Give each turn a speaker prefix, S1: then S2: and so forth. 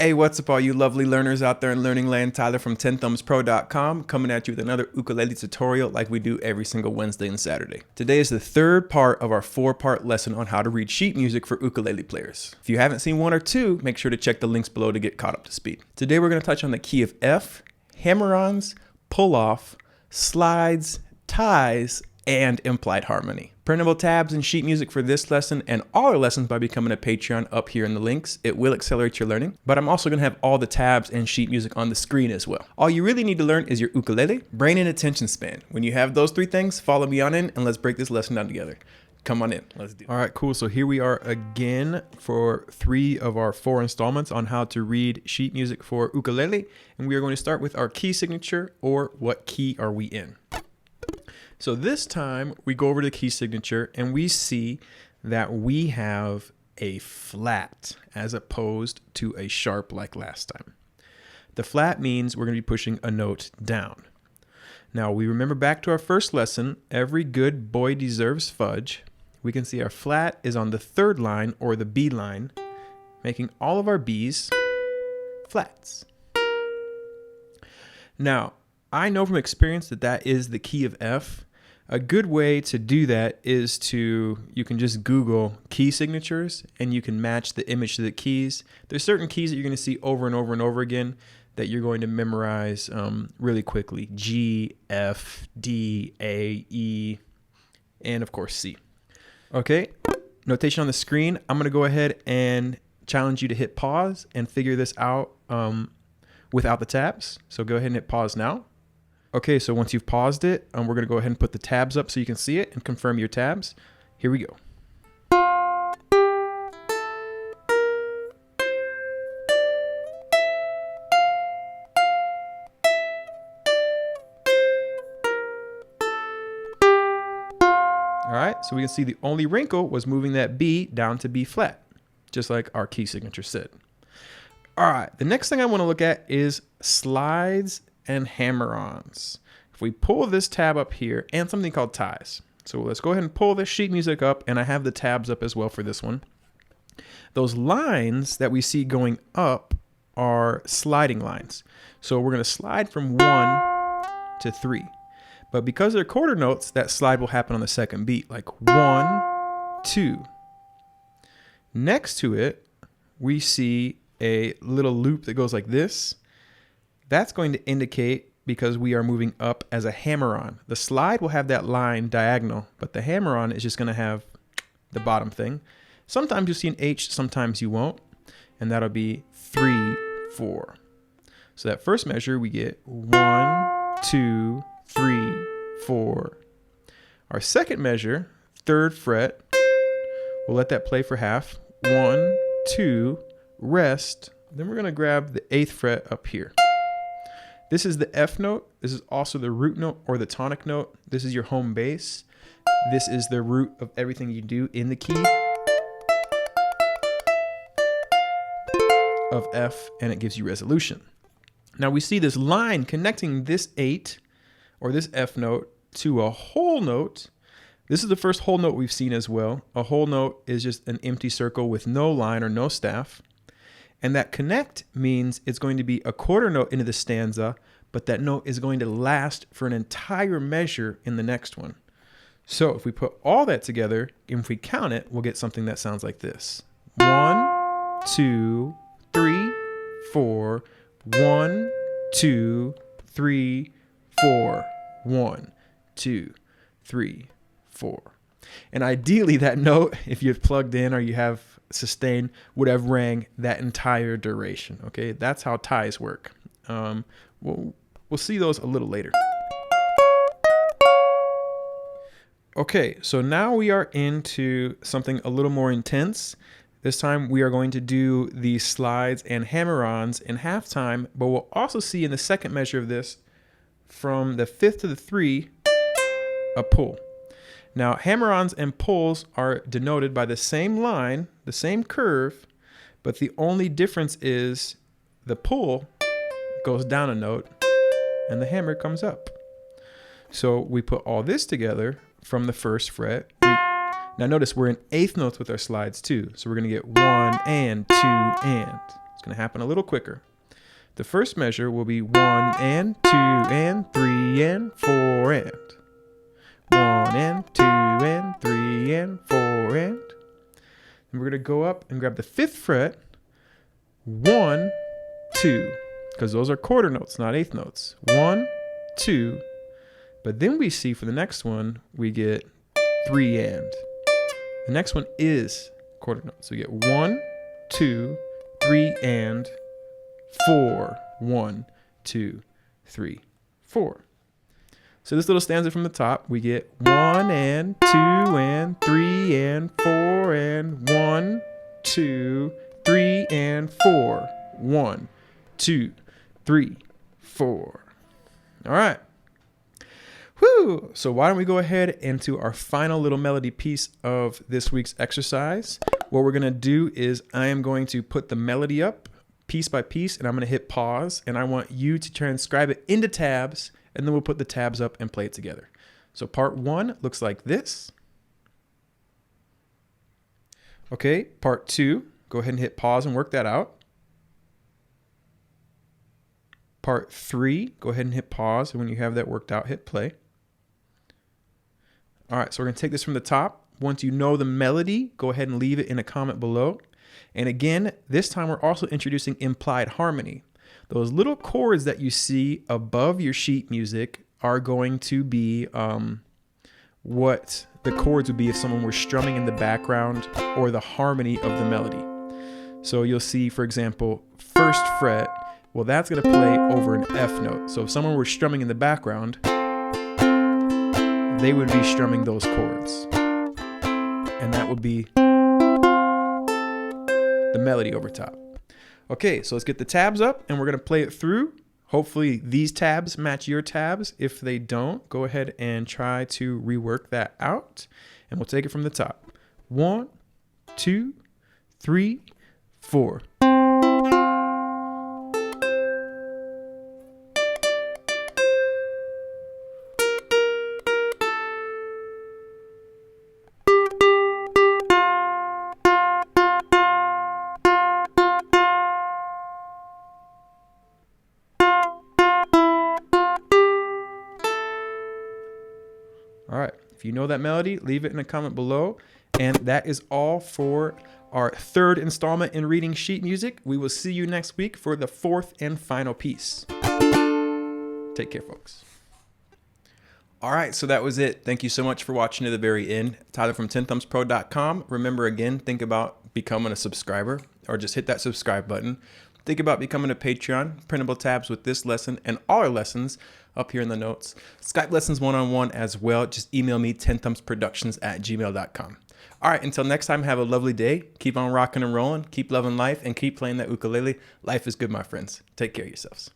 S1: Hey, what's up all you lovely learners out there in learning land? Tyler from 10thumbspro.com coming at you with another ukulele tutorial like we do every single Wednesday and Saturday. Today is the third part of our 4-part lesson on how to read sheet music for ukulele players. If you haven't seen 1 or 2, make sure to check the links below to get caught up to speed. Today we're going to touch on the key of F, Hammerons, pull-off, slides, ties, and implied harmony. Printable tabs and sheet music for this lesson and all our lessons by becoming a Patreon up here in the links. It will accelerate your learning, but I'm also gonna have all the tabs and sheet music on the screen as well. All you really need to learn is your ukulele, brain, and attention span. When you have those 3 things, follow me on in and let's break this lesson down together. Come on in, let's do it. All right, cool. So here we are again for 3 of our 4 installments on how to read sheet music for ukulele. And we are going to start with our key signature, or what key are we in? So this time we go over to the key signature and we see that we have a flat as opposed to a sharp like last time. The flat means we're going to be pushing a note down. Now we remember back to our first lesson, every good boy deserves fudge. We can see our flat is on the 3rd line, or the B line, making all of our B's flats. Now, I know from experience that that is the key of F. A good way to do that is you can just Google key signatures and you can match the image to the keys. There's certain keys that you're going to see over and over and over again that you're going to memorize really quickly. G, F, D, A, E, and of course C. Okay, notation on the screen. I'm going to go ahead and challenge you to hit pause and figure this out without the tabs. So go ahead and hit pause now. Okay, so once you've paused it, we're going to go ahead and put the tabs up so you can see it and confirm your tabs. Here we go. All right, so we can see the only wrinkle was moving that B down to B flat, just like our key signature said. All right, the next thing I want to look at is slides and hammer-ons. If we pull this tab up here, and something called ties. So let's go ahead and pull this sheet music up, and I have the tabs up as well for this one. Those lines that we see going up are sliding lines. So we're going to slide from 1 to 3. But because they're quarter notes, that slide will happen on the 2nd beat, like 1, 2. Next to it, we see a little loop that goes like this. That's going to indicate because we are moving up as a hammer-on. The slide will have that line diagonal, but the hammer-on is just going to have the bottom thing. Sometimes you'll see an H, sometimes you won't, and that'll be 3, 4. So that first measure, we get 1, 2, 3, 4. Our second measure, 3rd fret, we'll let that play for half. 1, 2, rest. Then we're going to grab the 8th fret up here. This is the F note. This is also the root note or the tonic note. This is your home bass. This is the root of everything you do in the key of F, and it gives you resolution. Now we see this line connecting this 8 or this F note to a whole note. This is the first whole note we've seen as well. A whole note is just an empty circle with no line or no staff. And that connect means it's going to be a quarter note into the stanza, but that note is going to last for an entire measure in the next one. So if we put all that together, and if we count it, we'll get something that sounds like this. 1, 2, 3, 4. 1, 2, 3, 4. 1, 2, 3, 4. And ideally that note, if you've plugged in or you have sustain, would have rang that entire duration. Okay, that's how ties work. We'll see those a little later. Okay, so now we are into something a little more intense. This time we are going to do the slides and hammer-ons in halftime, but we'll also see in the second measure of this, from the 5th to the 3, a pull. Now, hammer-ons and pulls are denoted by the same line, the same curve, but the only difference is the pull goes down a note and the hammer comes up. So we put all this together from the 1st fret. Now notice we're in 8th notes with our slides too. So we're going to get 1 and 2 and. It's going to happen a little quicker. The first measure will be 1 and 2 and 3 and 4 and 1 and 2 and 3 and 4 and we're going to go up and grab the 5th fret, 1, 2, because those are quarter notes, not eighth notes. 1, 2, but then we see for the next one, we get 3 and. The next one is quarter notes. So we get 1, 2, 3 and 4. 1, 2, 3, 4. So this little stanza from the top, we get 1 and 2 and 3 and 4 and 1, 2, 3 and 4. 1, 2, 3, 4. All right. Whew. So why don't we go ahead into our final little melody piece of this week's exercise. What we're going to do is I am going to put the melody up piece by piece, and I'm going to hit pause, and I want you to transcribe it into tabs, and then we'll put the tabs up and play it together. So part 1 looks like this. Okay, part 2, go ahead and hit pause and work that out. Part 3, go ahead and hit pause, and when you have that worked out, hit play. All right, so we're going to take this from the top. Once you know the melody, go ahead and leave it in a comment below. And again, this time we're also introducing implied harmony. Those little chords that you see above your sheet music are going to be what the chords would be if someone were strumming in the background, or the harmony of the melody. So you'll see, for example, 1st fret, well, that's going to play over an F note. So if someone were strumming in the background, they would be strumming those chords. And that would be the melody over top. Okay, so let's get the tabs up and we're going to play it through. Hopefully these tabs match your tabs. If they don't, go ahead and try to rework that out. And we'll take it from the top. 1, 2, 3, 4. All right, if you know that melody, leave it in a comment below. And that is all for our 3rd installment in reading sheet music. We will see you next week for the 4th and final piece. Take care, folks. All right, so that was it. Thank you so much for watching to the very end. Tyler from 10thumbspro.com. Remember, again, think about becoming a subscriber, or just hit that subscribe button. Think about becoming a Patreon. Printable tabs with this lesson and all our lessons up here in the notes. Skype lessons one-on-one as well. Just email me 10thumbsproductions@gmail.com. All right, until next time, have a lovely day. Keep on rocking and rolling. Keep loving life and keep playing that ukulele. Life is good, my friends. Take care of yourselves.